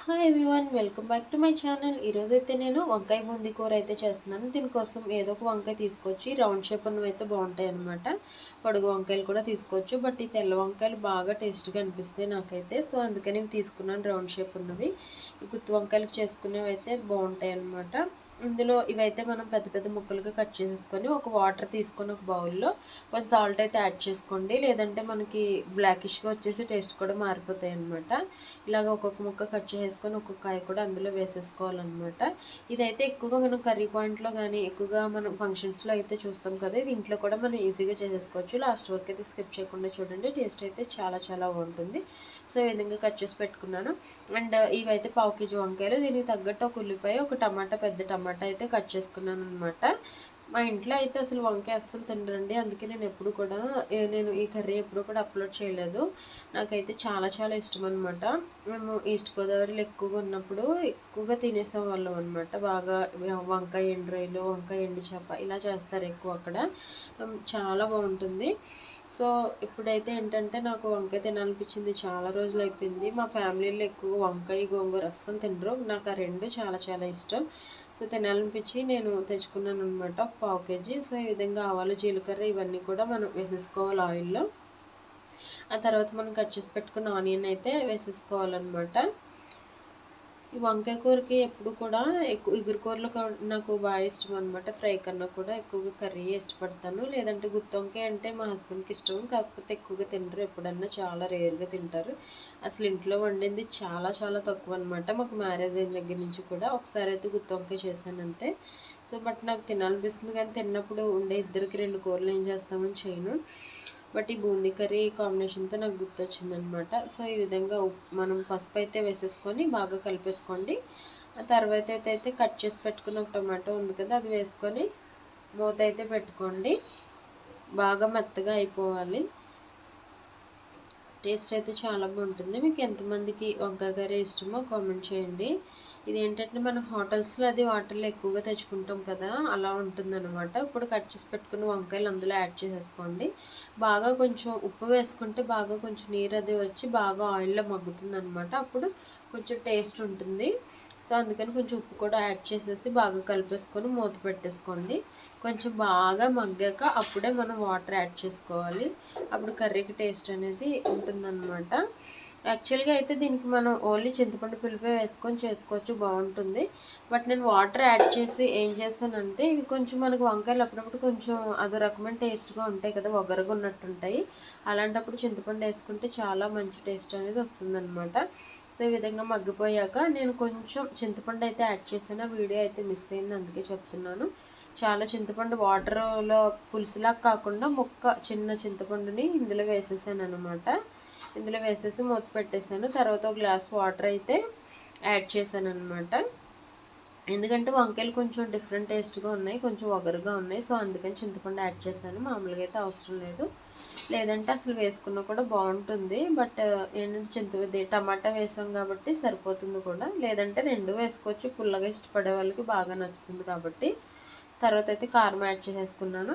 Hi everyone, welcome back to my channel. ఈరోజైతే నేను వంకాయ బూందీ కూర అయితే చేస్తున్నాను. దీనికోసం ఏదో ఒక వంకాయ తీసుకొచ్చి రౌండ్ షేప్ ఉన్నవి అయితే బాగుంటాయి అనమాట. పొడుగు వంకాయలు కూడా తీసుకోవచ్చు, బట్ ఈ తెల్ల వంకాయలు బాగా టేస్ట్గా అనిపిస్తాయి నాకైతే. సో అందుకని ఇవి తీసుకున్నాను, రౌండ్ షేప్ ఉన్నవి. ఈ గుత్తి వంకాయలకు చేసుకునేవి అయితే బాగుంటాయి అనమాట. ఇందులో ఇవైతే మనం పెద్ద పెద్ద ముక్కలుగా కట్ చేసేసుకొని ఒక వాటర్ తీసుకొని ఒక బౌల్లో కొంచెం సాల్ట్ అయితే యాడ్ చేసుకోండి, లేదంటే మనకి బ్లాకిష్గా వచ్చేసి టేస్ట్ కూడా మారిపోతాయి అనమాట. ఇలాగ ఒక్కొక్క ముక్క కట్ చేసుకొని ఒక్కొక్క కాయ కూడా అందులో వేసేసుకోవాలన్నమాట. ఇదైతే ఎక్కువగా మనం కర్రీ పాయింట్లో కానీ ఎక్కువగా మనం ఫంక్షన్స్లో అయితే చూస్తాం కదా, ఇది ఇంట్లో కూడా మనం ఈజీగా చేసేసుకోవచ్చు. లాస్ట్ వరకు అయితే స్కిప్ చేయకుండా చూడండి, టేస్ట్ అయితే చాలా చాలా బాగుంటుంది. సో ఈ విధంగా కట్ చేసి పెట్టుకున్నాను. అండ్ ఇవైతే పావు కేజీ వంకాయలు, దీనికి తగ్గట్టు ఒక ఉల్లిపాయ, ఒక టమాటా, పెద్ద టమాటా అయితే కట్ చేసుకున్నాను అనమాట. మా ఇంట్లో అయితే అసలు వంకాయ అస్సలు తినరండి, అందుకే నేను ఎప్పుడు కూడా నేను ఈ కర్రీ ఎప్పుడు కూడా అప్లోడ్ చేయలేదు. నాకైతే చాలా చాలా ఇష్టం అనమాట. మేము ఈస్ట్ గోదావరిలో ఎక్కువగా ఉన్నప్పుడు ఎక్కువగా తినేసేవాళ్ళం అనమాట. బాగా వంకాయ ఎండు రొయ్యలు, వంకాయ ఎండు చేప ఇలా చేస్తారు ఎక్కువ అక్కడ. చాలా బాగుంటుంది. సో ఇప్పుడైతే ఏంటంటే నాకు వంకాయ తినాలనిపించింది, చాలా రోజులు అయిపోయింది. మా ఫ్యామిలీలో ఎక్కువ వంకాయ గోంగూర అస్సలు తినరు, నాకు ఆ రెండు చాలా చాలా ఇష్టం. సో తినాలనిపించి నేను తెచ్చుకున్నాను అనమాట, ఒక పావు కేజీ. సో ఈ విధంగా ఆవాలు, జీలకర్ర ఇవన్నీ కూడా మనం వేసేసుకోవాలి ఆయిల్లో. ఆ తర్వాత మనం కట్ చేసి పెట్టుకున్న ఆనియన్ అయితే వేసేసుకోవాలన్నమాట. ఈ వంకాయ కూరకి ఎప్పుడు కూడా ఎక్కువ ఇగురు కూరలు నాకు బాగా ఇష్టం అనమాట. ఫ్రై కన్నా కూడా ఎక్కువగా కర్రీ ఇష్టపడతాను, లేదంటే గుత్తి వంకాయ అంటే మా హస్బెండ్కి ఇష్టం, కాకపోతే ఎక్కువగా తినరు, ఎప్పుడన్నా చాలా రేర్గా తింటారు. అసలు ఇంట్లో వండింది చాలా చాలా తక్కువ అనమాట. మాకు మ్యారేజ్ అయిన దగ్గర నుంచి కూడా ఒకసారి అయితే గుత్తి వంకాయ చేశాను అంతే. సో బట్ నాకు తినాలనిపిస్తుంది, కానీ తిన్నప్పుడు ఉండే ఇద్దరికి రెండు కూరలు ఏం చేస్తామని చేయను. బట్ ఈ బూందీ కర్రీ కాంబినేషన్తో నాకు గుర్తొచ్చిందనమాట. సో ఈ విధంగా మనం పసుపు అయితే వేసేసుకొని బాగా కలిపేసుకోండి. ఆ తర్వాత అయితే కట్ చేసి పెట్టుకున్న ఒక టమాటో ఉంది కదా, అది వేసుకొని మూత అయితే పెట్టుకోండి. బాగా మెత్తగా అయిపోవాలి. టేస్ట్ అయితే చాలా బాగుంటుంది. మీకు ఎంతమందికి వంకాయ కర్రీ ఇష్టమో కామెంట్ చేయండి. ఇది ఏంటంటే మనం హోటల్స్లో అది వాటర్లో ఎక్కువగా తెచ్చుకుంటాం కదా, అలా ఉంటుందన్నమాట. ఇప్పుడు కట్ చేసి పెట్టుకున్న వంకాయలు అందులో యాడ్ చేసేసుకోండి. బాగా కొంచెం ఉప్పు వేసుకుంటే బాగా కొంచెం నీరు అది వచ్చి బాగా ఆయిల్లో మగ్గుతుంది అనమాట. అప్పుడు కొంచెం టేస్ట్ ఉంటుంది. సో అందుకని కొంచెం ఉప్పు కూడా యాడ్ చేసేసి బాగా కలిపేసుకొని మూత పెట్టేసుకోండి. కొంచెం బాగా మగ్గాక అప్పుడే మనం వాటర్ యాడ్ చేసుకోవాలి, అప్పుడు కర్రీకి టేస్ట్ అనేది ఉంటుందన్నమాట. యాక్చువల్గా అయితే దీనికి మనం ఓన్లీ చింతపండు పులుపే వేసుకొని చేసుకోవచ్చు, బాగుంటుంది. బట్ నేను వాటర్ యాడ్ చేసి ఏం చేస్తానంటే, ఇవి కొంచెం మనకు వంకాయలు అప్పుడప్పుడు కొంచెం అదో రకమైన టేస్ట్గా ఉంటాయి కదా, ఒగరుగా ఉన్నట్టుంటాయి. అలాంటప్పుడు చింతపండు వేసుకుంటే చాలా మంచి టేస్ట్ అనేది వస్తుందన్నమాట. సో ఈ విధంగా మగ్గిపోయాక నేను కొంచెం చింతపండు అయితే యాడ్ చేసాను, వీడియో అయితే మిస్ అయింది, అందుకే చెప్తున్నాను. చాలా చింతపండు వాటర్లో పులుసులా కాకుండా చిన్న చింతపండుని ఇందులో వేసేసాను అనమాట. ఇందులో వేసేసి మూత పెట్టేసాను. తర్వాత ఒక గ్లాస్ వాటర్ అయితే యాడ్ చేశాను అనమాట. ఎందుకంటే వంకాయలు కొంచెం డిఫరెంట్ టేస్ట్గా ఉన్నాయి, కొంచెం ఒగరుగా ఉన్నాయి. సో అందుకని చింతపండు యాడ్ చేశాను, మామూలుగా అయితే అవసరం లేదు. లేదంటే అసలు వేసుకున్నా కూడా బాగుంటుంది. బట్ ఏంటంటే టమాటా వేసాం కాబట్టి సరిపోతుంది కూడా, లేదంటే రెండు వేసుకోవచ్చు, పుల్లగా ఇష్టపడే వాళ్ళకి బాగా నచ్చుతుంది కాబట్టి. తర్వాత అయితే కారం యాడ్ చేసేసుకున్నాను.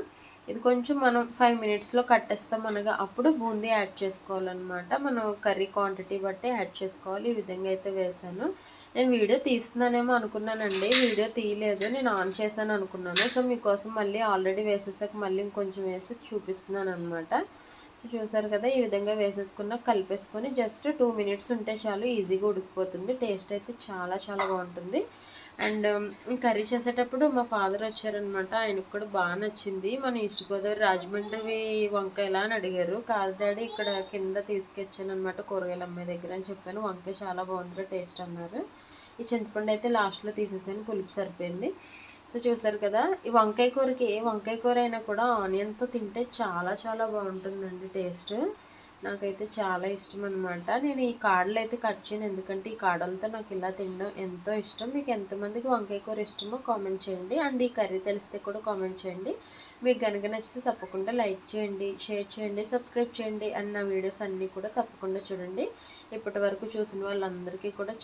ఇది కొంచెం మనం 5 మినిట్స్లో కట్టేస్తాం అనగా అప్పుడు బూందీ యాడ్ చేసుకోవాలన్నమాట. మనం కర్రీ క్వాంటిటీ బట్టి యాడ్ చేసుకోవాలి. ఈ విధంగా అయితే వేసాను. నేను వీడియో తీస్తున్నానేమో అనుకున్నానండి, వీడియో తీయలేదు, నేను ఆన్ చేశాను అనుకున్నాను. సో మీకోసం మళ్ళీ ఆల్రెడీ వేసేసాక మళ్ళీ ఇంకొంచెం వేసి చూపిస్తున్నాను అనమాట. సో చూసారు కదా, ఈ విధంగా వేసేసుకున్న కలిపేసుకొని జస్ట్ 2 మినిట్స్ ఉంటే చాలు, ఈజీగా ఉడికిపోతుంది. టేస్ట్ అయితే చాలా చాలా బాగుంటుంది. అండ్ కర్రీ చేసేటప్పుడు మా ఫాదర్ వచ్చారనమాట, ఆయనకు కూడా బాగా నచ్చింది. మన ఈస్ట్ గోదావరి రాజమండ్రి వంకాయలా అని అడిగారు. కాదు డాడీ, ఇక్కడ కింద తీసుకొచ్చాను అనమాట కూరగాయలు అమ్మాయి దగ్గర అని చెప్పాను. వంకాయ చాలా బాగుంది టేస్ట్ అన్నారు. ఈ చింతపండు అయితే లాస్ట్లో తీసేసాను, పులుపు సరిపోయింది. సో చూసారు కదా, ఈ వంకాయ కూరకి ఏ వంకాయ కూర అయినా కూడా ఆనియన్తో తింటే చాలా చాలా బాగుంటుందండి టేస్ట్. నాకైతే చాలా ఇష్టం అనమాట. నేను ఈ కాడలు అయితే కట్ చేయను, ఎందుకంటే ఈ కాడలతో నాకు ఇలా తినడం ఎంతో ఇష్టం. మీకు ఎంతమందికి వంకాయ కూర ఇష్టమో కామెంట్ చేయండి. అండ్ ఈ కర్రీ తెలిస్తే కూడా కామెంట్ చేయండి. మీకు కనుక నచ్చితే తప్పకుండా లైక్ చేయండి, షేర్ చేయండి, సబ్స్క్రైబ్ చేయండి. అండ్ నా వీడియోస్ అన్నీ కూడా తప్పకుండా చూడండి. ఇప్పటి వరకు చూసిన వాళ్ళందరికీ కూడా